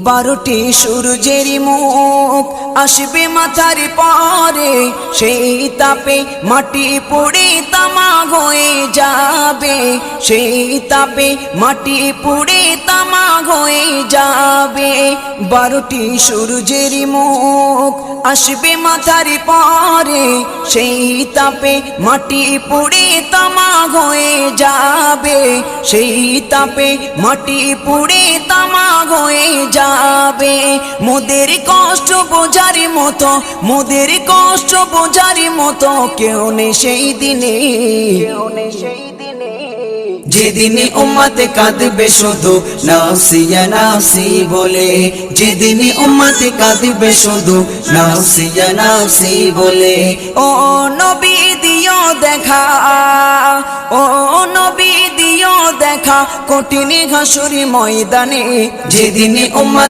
12টি সূর্যের মুখ আসবে মাথার পরে, সেই তাপে মাটি পুড়ে তামা হয়ে যাবে, সেই তাপে মাটি পুড়ে তামা হয়ে যাবে। 12টি সূর্যের মুখ আসবে মাথার পরে, সেই তাপে মাটি পুড়ে তামা হয়ে যাবে, সেই তাপে মাটি পুড়ে তামা হয়ে যাবে। মোদের কষ্ট বোঝার মতো, মোদের কষ্ট বোঝার মতো কেউ নেই সেই দিনে, যেদিনে উম্মতে কাঁদবে শুধু নাফসি ইয়া নাফসি বলে, যেদিনে উম্মতে কাঁদবে শুধু নাফসি ইয়া নাফসি বলে। ও নবী দিও দেখা, ও নবী দিও দেখা কঠিন হাসুর ময়দানে, যেদিনে উম্মত